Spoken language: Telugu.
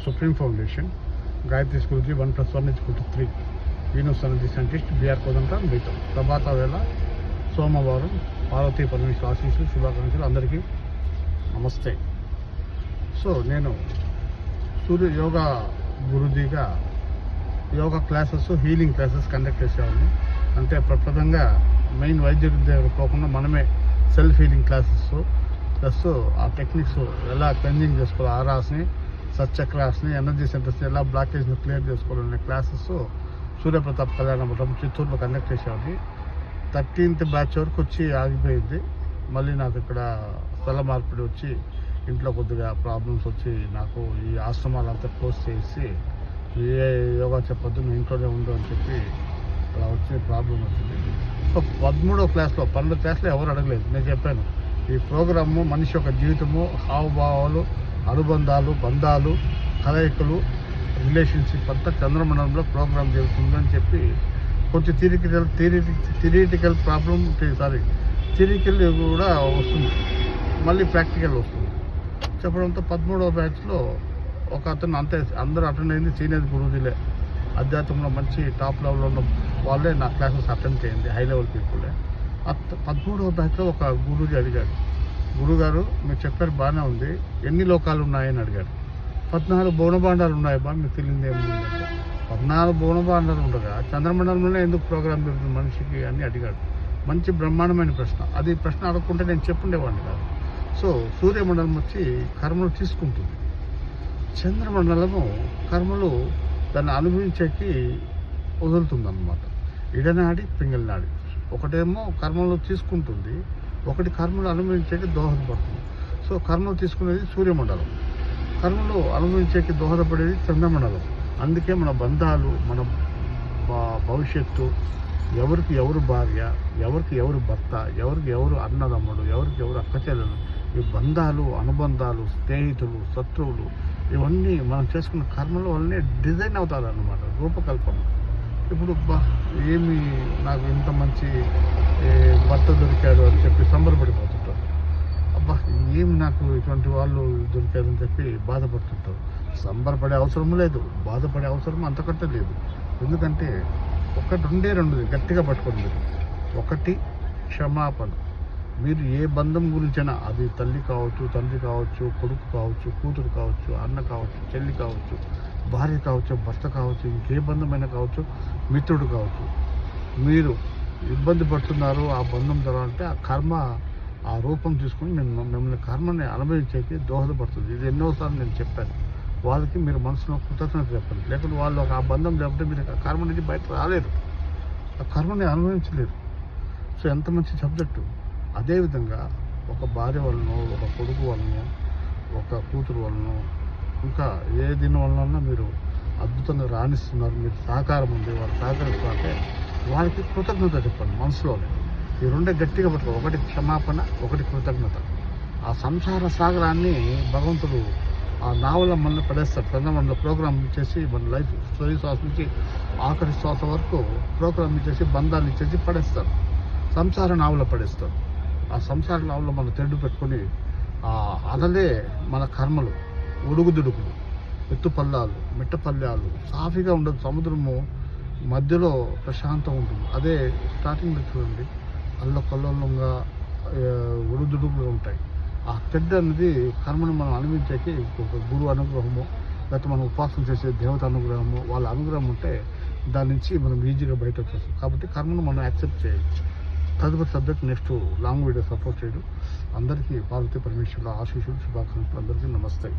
Supreme Foundation, Gayatri Schoolji 1+1=3. Venus Energy Scientist, B.R. Kodanta, మీతో ప్రభాత వేళ సోమవారం పార్వతీ పరమేశ్వర ఆశీస్సులు శుభాకాంక్షలు అందరికీ నమస్తే. సో నేను సూర్య యోగా గురుజీగా yoga classes, healing classes conduct చేసేవాడిని. అంటే ప్రప్రదంగా మెయిన్ వైద్యుడి దగ్గర పోకుండా మనమే సెల్ఫ్ హీలింగ్ క్లాసెస్ ప్లస్ ఆ టెక్నిక్స్ ఎలా క్లెన్జింగ్ చేసుకోవాలి, ఆరాస్ని, సచ్చక్రాస్ని, ఎనర్జీ సెంటర్స్ని ఎలా బ్లాకేజ్ని క్లియర్ చేసుకోవాలనే క్లాసెస్ సూర్యప్రతాప్ కళ్యాణ మండపం చిత్తూరులో కండక్ట్ చేసేవాడిని. 13th బ్యాచ్ వరకు వచ్చి ఆగిపోయింది. మళ్ళీ నాకు ఇక్కడ స్థల మార్పిడి వచ్చి ఇంట్లో కొద్దిగా ప్రాబ్లమ్స్ వచ్చి నాకు ఈ ఆశ్రమాలంతా క్లోజ్ చేసి ఏ యోగా చెప్పొద్దు, మీ ఇంట్లోనే ఉండు అని చెప్పి అలా వచ్చే ప్రాబ్లం వచ్చింది. సో 13వ క్లాస్లో 12 క్లాస్లో ఎవరు అడగలేదు. నేను చెప్పాను, ఈ ప్రోగ్రాము మనిషి యొక్క జీవితము, హావభావాలు, అనుబంధాలు, బంధాలు, కలయికలు, రిలేషన్షిప్ అంతా చంద్రమండలంలో ప్రోగ్రామ్ జరుగుతుందని చెప్పి కొంచెం థియరిటికల్ ప్రాబ్లం థియరికల్ కూడా వస్తుంది, మళ్ళీ ప్రాక్టికల్ వస్తుంది చెప్పడంతో 13వ బ్యాచ్లో ఒక అతను అంతే అందరూ అటెండ్ అయింది. సీనియర్ గురువులే, అధ్యాత్మంలో మంచి టాప్ లెవెల్లో ఉన్న వాళ్ళే నా క్లాసెస్ అటెండ్ చేయండి, హై లెవెల్ పీపులే. 13వ బ్యాచ్లో ఒక గురుజీ అడిగాడు, గురుగారు మీరు చెప్పారు బాగానే ఉంది, ఎన్ని లోకాలు ఉన్నాయని అడిగాడు. 14 భువనభాండాలు ఉన్నాయి బా, మీకు తెలియదు ఏముందంటే 14 భువనభాండాలు ఉండగా చంద్రమండలంలోనే ఎందుకు ప్రోగ్రామ్ జరుగుతుంది మనిషికి అని అడిగాడు. మంచి బ్రహ్మాండమైన ప్రశ్న. అది ప్రశ్న అడగకుంటే నేను చెప్పుండేవాడిని కాదు. సో సూర్యమండలం వచ్చి కర్మలు తీసుకుంటుంది, చంద్రమండలము కర్మలు దాన్ని అనుభవించేకి వదులుతుందన్నమాట. ఇడనాడి పింగళనాడి, ఒకటేమో కర్మలు తీసుకుంటుంది, ఒకటి కర్మలు అనుభవించేకి దోహదపడుతుంది. సో కర్మలు తీసుకునేది సూర్యమండలం, కర్మలు అనుభవించేకి దోహదపడేది చంద్రమండలం. అందుకే మన బంధాలు, మన భవిష్యత్తు, ఎవరికి ఎవరు భార్య, ఎవరికి ఎవరు భర్త, ఎవరికి ఎవరు అన్నదమ్ముడు, ఎవరికి ఎవరు అక్కచెల్లెలు, ఈ బంధాలు, అనుబంధాలు, స్నేహితులు, శత్రువులు, ఇవన్నీ మనం చేసుకున్న కర్మల వల్లనే డిజైన్ అవుతారన్నమాట, రూపకల్పన. ఇప్పుడు ఏమి నాకు ఇంత మంచి భర్త దొరికాడు అని చెప్పి సంబరపడిపోతుంటారు. అబ్బా ఏమి నాకు ఇటువంటి వాళ్ళు దొరికారని చెప్పి బాధపడుతుంటారు. సంబరపడే అవసరం లేదు, బాధపడే అవసరం అంతకంటే లేదు. ఎందుకంటే రెండే రెండు గట్టిగా పట్టుకోండి మీరు. ఒకటి క్షమాపణ. మీరు ఏ బంధం గురించైనా, అది తల్లి కావచ్చు, తండ్రి కావచ్చు, కొడుకు కావచ్చు, కూతురు కావచ్చు, అన్న కావచ్చు, చెల్లి కావచ్చు, భార్య కావచ్చు, భర్త కావచ్చు, ఇంకే బంధమైనా కావచ్చు, మిత్రుడు కావచ్చు, మీరు ఇబ్బంది పడుతున్నారు ఆ బంధం ద్వారా అంటే ఆ కర్మ ఆ రూపం తీసుకుని మిమ్మల్ని కర్మని అనుభవించేకి దోహదపడుతుంది. ఇది ఎన్నోసార్లు నేను చెప్పాను. వాళ్ళకి మీరు మనసులో కృతజ్ఞత చెప్పండి, లేకపోతే వాళ్ళు ఆ బంధం లేకపోతే మీరు ఆ కర్మ నుంచి బయట రాలేరు, ఆ కర్మని అనుభవించలేరు. సో ఎంత మంచి సబ్జెక్టు. అదేవిధంగా ఒక భార్య వలన, ఒక కొడుకు వలన, ఒక కూతురు వలన, ఇంకా ఏ దీని వలన మీరు అద్భుతంగా రాణిస్తున్నారు, మీరు సహకారం ఉంది, వాళ్ళు సహకరిస్తారంటే వాళ్ళకి కృతజ్ఞత చెప్పండి మనసులోనే. ఈ రెండే గట్టిగా పట్టుకో. ఒకటి క్షమాపణ, ఒకటి కృతజ్ఞత. ఆ సంసార సాగరాన్ని భగవంతుడు ఆ నావల మనల్ని పడేస్తాడు. చంద్రమండల ప్రోగ్రామ్ చేసి మన లైఫ్ తొలి శ్వాస నుంచి ఆఖరి శ్వాస వరకు ప్రోగ్రామ్ ఇచ్చేసి బంధాలు ఇచ్చేసి పడేస్తాడు, సంసార నావలో పడేస్తాడు. ఆ సంసార నావలో మనం తెడ్డు పెట్టుకొని ఆ అలలే మన కర్మలు, ఉడుగుదుడుకులు, ఎత్తుపల్లాలు, మిట్టపల్లాలు, సాఫీగా ఉండదు. సముద్రము మధ్యలో ప్రశాంతం ఉంటుంది. అదే స్టార్టింగ్లో చూడండి, అల్లకల్లోలంగా ఉడుదుడుకులు ఉంటాయి. ఆ తెడ్డు అనేది కర్మను మనం అనుభవించేకి ఒక గురువు అనుగ్రహము, లేకపోతే మనం ఉపాసన చేసే దేవత అనుగ్రహము, వాళ్ళ అనుగ్రహం ఉంటే దాని నుంచి మనం ఈజీగా బయట వచ్చేస్తాం. కాబట్టి కర్మను మనం యాక్సెప్ట్ చేయొచ్చు. తదుపరి subject next long video support చేయడం. అందరికీ పార్వతీ పరమేశ్వరుల ఆశీస్సులు, శుభాకాంక్షలు. అందరికీ నమస్తే.